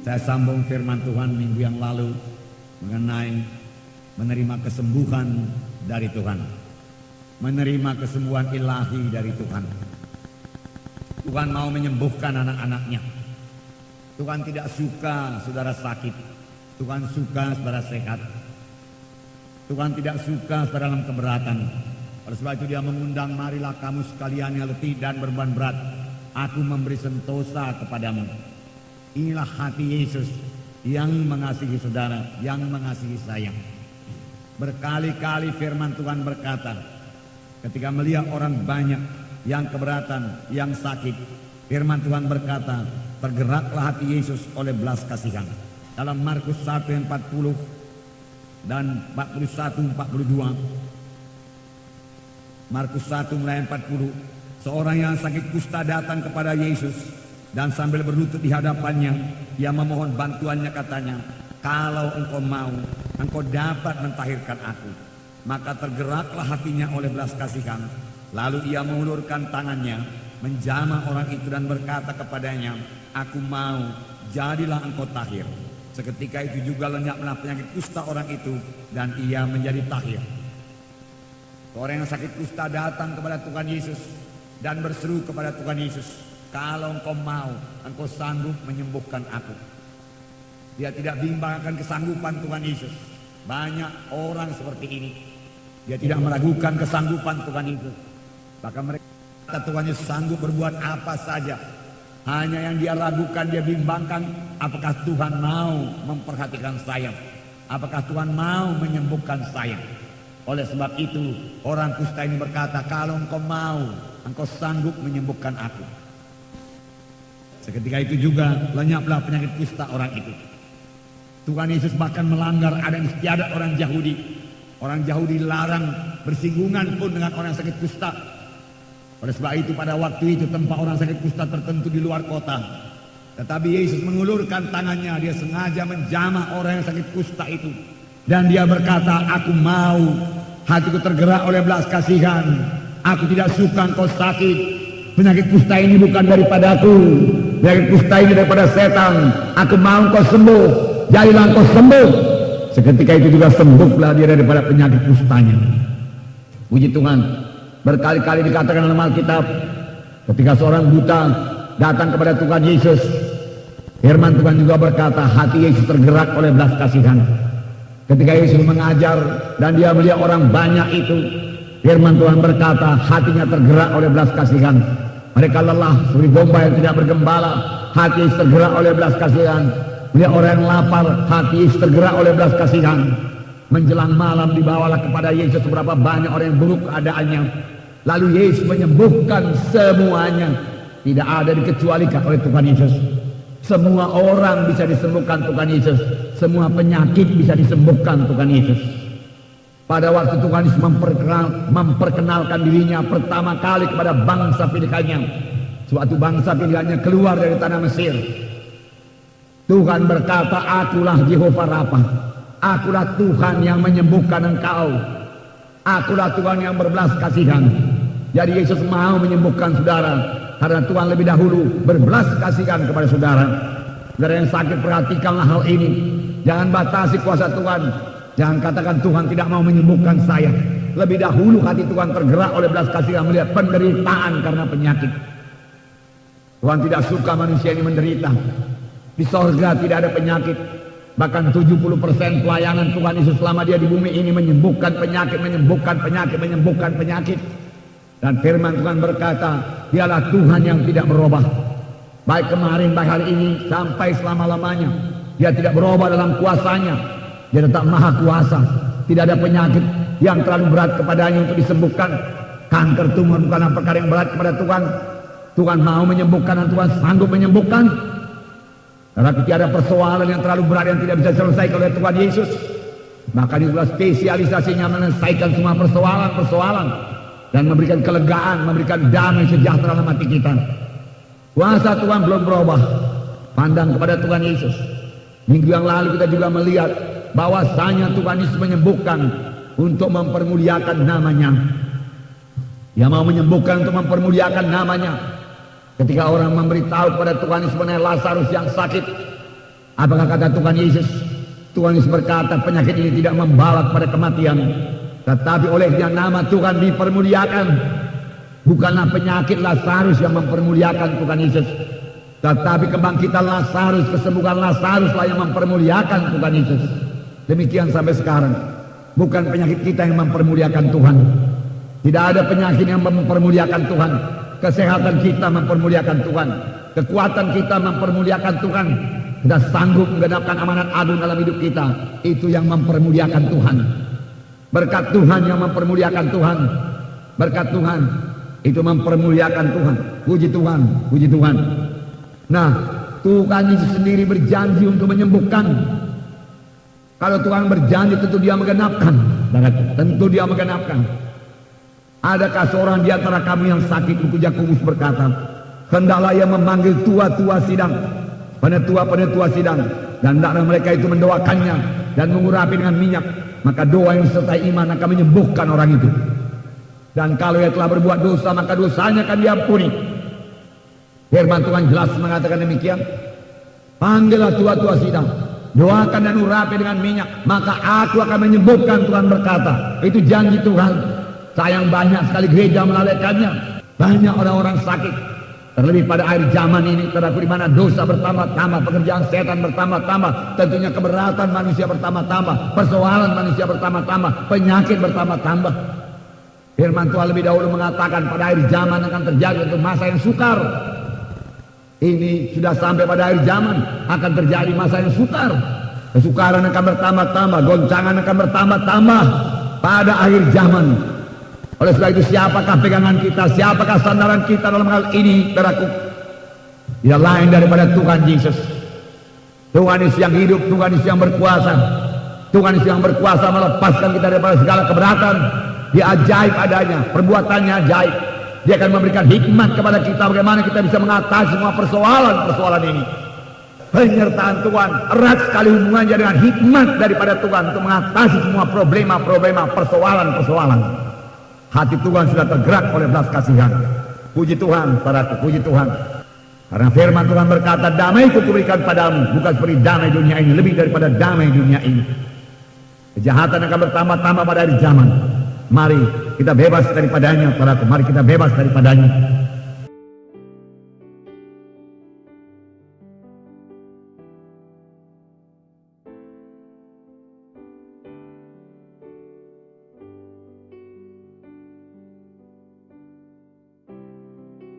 Saya sambung firman Tuhan minggu yang lalu mengenai menerima kesembuhan dari Tuhan, menerima kesembuhan ilahi dari Tuhan. Tuhan mau menyembuhkan anak-anaknya. Tuhan tidak suka saudara sakit. Tuhan suka saudara sehat. Tuhan tidak suka saudara dalam keberatan. Oleh sebab itu dia mengundang, marilah kamu sekalian yang letih dan berbeban berat, aku memberi sentosa kepadamu. Inilah hati Yesus yang mengasihi saudara, yang mengasihi saya. Berkali-kali firman Tuhan berkata, ketika melihat orang banyak yang keberatan, yang sakit, firman Tuhan berkata, tergeraklah hati Yesus oleh belas kasihan. Dalam Markus 1 ayat 40 dan 41-42. Markus 1 mulai 40, seorang yang sakit kusta datang kepada Yesus dan sambil berlutut di hadapannya, ia memohon bantuannya, katanya, kalau engkau mau, engkau dapat mentahirkan aku. Maka tergeraklah hatinya oleh belas kasihan. Lalu ia mengulurkan tangannya, menjamah orang itu dan berkata kepadanya, aku mau, jadilah engkau tahir. Seketika itu juga lenyaplah penyakit kusta orang itu dan ia menjadi tahir. Orang yang sakit kusta datang kepada Tuhan Yesus dan berseru kepada Tuhan Yesus, kalau engkau mau, engkau sanggup menyembuhkan aku. Dia tidak bimbang akan kesanggupan Tuhan Yesus. Banyak orang seperti ini. Dia tidak meragukan kesanggupan Tuhan Yesus. Bahkan mereka kata Tuhan Yesus sanggup berbuat apa saja. Hanya yang dia ragukan, dia bimbangkan, apakah Tuhan mau memperhatikan saya? Apakah Tuhan mau menyembuhkan saya? Oleh sebab itu, orang kusta ini berkata, kalau engkau mau, engkau sanggup menyembuhkan aku. Seketika itu juga lenyaplah penyakit kusta orang itu. Tuhan Yesus bahkan melanggar adat istiadat orang Yahudi. Orang Yahudi larang bersinggungan pun dengan orang sakit kusta. Oleh sebab itu pada waktu itu tempat orang sakit kusta tertentu di luar kota. Tetapi Yesus mengulurkan tangannya, dia sengaja menjamah orang yang sakit kusta itu. Dan dia berkata, aku mau, hatiku tergerak oleh belas kasihan. Aku tidak suka engkau sakit. Penyakit kusta ini bukan daripadaku. Penyakit kusta ini daripada setan. Aku mau engkau sembuh. Jadilah engkau sembuh. Seketika itu juga sembuhlah dia daripada penyakit kustanya. Puji Tuhan. Berkali-kali dikatakan dalam Alkitab, ketika seorang buta datang kepada Tuhan Yesus, firman Tuhan juga berkata, hati Yesus tergerak oleh belas kasihan. Ketika Yesus mengajar dan dia melihat orang banyak itu, firman Tuhan berkata, hatinya tergerak oleh belas kasihan. Mereka lelah seperti domba yang tidak bergembala, hati Yesus tergerak oleh belas kasihan. Melihat orang yang lapar, hati Yesus tergerak oleh belas kasihan. Menjelang malam dibawalah kepada Yesus beberapa banyak orang yang buruk keadaannya. Lalu Yesus menyembuhkan semuanya. Tidak ada dikecualikan oleh Tuhan Yesus. Semua orang bisa disembuhkan Tuhan Yesus. Semua penyakit bisa disembuhkan Tuhan Yesus. Pada waktu Tuhan Yesus memperkenalkan dirinya pertama kali kepada bangsa pilihannya, suatu bangsa pilihannya keluar dari tanah Mesir, Tuhan berkata, akulah Jehovah Rafa. Akulah Tuhan yang menyembuhkan engkau. Akulah Tuhan yang berbelas kasihan. Jadi Yesus mau menyembuhkan saudara, karena Tuhan lebih dahulu berbelas kasihan kepada saudara. Saudara yang sakit, perhatikanlah hal ini. Jangan batasi kuasa Tuhan. Jangan katakan Tuhan tidak mau menyembuhkan saya. Lebih dahulu hati Tuhan tergerak oleh belas kasihan melihat penderitaan karena penyakit. Tuhan tidak suka manusia ini menderita. Di sorga tidak ada penyakit. Bahkan 70% pelayanan Tuhan Yesus selama dia di bumi ini menyembuhkan penyakit, menyembuhkan penyakit, menyembuhkan penyakit. Dan firman Tuhan berkata, dialah Tuhan yang tidak berubah. Baik kemarin, baik hari ini, sampai selama-lamanya. Dia tidak berubah dalam kuasanya. Dia tetap maha kuasa. Tidak ada penyakit yang terlalu berat kepadanya untuk disembuhkan. Kanker tumor bukanlah perkara yang berat kepada Tuhan. Tuhan mau menyembuhkan dan Tuhan sanggup menyembuhkan. Tetapi tiada persoalan yang terlalu berat yang tidak bisa diselesaikan oleh Tuhan Yesus. Maka itulah spesialisasinya menyelesaikan semua persoalan-persoalan dan memberikan kelegaan, memberikan damai sejahtera dalam hati kita. Kuasa Tuhan belum berubah. Pandang kepada Tuhan Yesus. Minggu yang lalu kita juga melihat bahwasanya Tuhan Yesus menyembuhkan untuk mempermuliakan namanya. Dia mau menyembuhkan untuk mempermuliakan namanya. Ketika orang memberitahu kepada Tuhan Yesus mengenai Lazarus yang sakit, Apakah kata Tuhan Yesus? Tuhan Yesus berkata, penyakit ini tidak membawa kepada kematian, tetapi olehnya nama Tuhan dipermuliakan. Bukanlah penyakit Lazarus yang mempermuliakan Tuhan Yesus, tetapi kebangkitan Lazarus, kesembuhan Lazarus lah yang mempermuliakan Tuhan Yesus. Demikian sampai sekarang. Bukan penyakit kita yang mempermuliakan Tuhan. Tidak ada penyakit yang mempermuliakan Tuhan. Kesehatan kita mempermuliakan Tuhan. Kekuatan kita mempermuliakan Tuhan. Kita sanggup menggenapkan amanat agung dalam hidup kita. Itu yang mempermuliakan Tuhan. Berkat Tuhan yang mempermuliakan Tuhan. Berkat Tuhan itu mempermuliakan Tuhan. Puji Tuhan, puji Tuhan. Nah, Tuhan Yesus sendiri berjanji untuk menyembuhkan. Kalau Tuhan berjanji, tentu Dia menggenapkan. Tentu Dia menggenapkan. Adakah seorang di antara kami yang sakit? Buku Yakobus berkata, hendaklah ia memanggil tua-tua sidang, penetua-penetua sidang, dan hendaklah mereka itu mendoakannya dan mengurapi dengan minyak. Maka doa yang disertai iman akan menyembuhkan orang itu. Dan kalau ia telah berbuat dosa, maka dosanya akan diampuni. Firman Tuhan jelas mengatakan demikian. Panggillah tua-tua sidang, doakan dan urapi dengan minyak, maka aku akan menyembuhkan. Tuhan berkata, itu janji Tuhan. Sayang banyak sekali gereja melalaikannya. Banyak orang-orang sakit. Terlebih pada akhir zaman ini, di mana dosa bertambah-tambah, pekerjaan setan bertambah-tambah, tentunya keberatan manusia bertambah-tambah, persoalan manusia bertambah-tambah, penyakit bertambah-tambah. Firman Tuhan lebih dahulu mengatakan pada akhir zaman akan terjadi untuk masa yang sukar. Ini sudah sampai pada akhir zaman akan terjadi masa yang sukar. Kesukaran akan bertambah-tambah, goncangan akan bertambah-tambah pada akhir zaman. Oleh sebab itu, siapakah pegangan kita, siapakah sandaran kita dalam hal ini, saudaraku? Tidak lain daripada Tuhan Yesus. Tuhan Yesus yang hidup, Tuhan Yesus yang berkuasa. Tuhan Yesus yang berkuasa melepaskan kita daripada segala keberatan. Dia ajaib adanya, perbuatannya ajaib. Dia akan memberikan hikmat kepada kita bagaimana kita bisa mengatasi semua persoalan-persoalan ini. Penyertaan Tuhan erat sekali hubungannya dengan hikmat daripada Tuhan untuk mengatasi semua problema-problema, persoalan-persoalan. Hati Tuhan sudah tergerak oleh belas kasihan. Puji Tuhan, saudaraku, puji Tuhan. Karena firman Tuhan berkata, damaiku kuberikan padamu, bukan seperti damai dunia ini, lebih daripada damai dunia ini. Kejahatan akan bertambah-tambah pada hari zaman. Mari kita bebas daripadanya, saudaraku. Mari kita bebas daripadanya.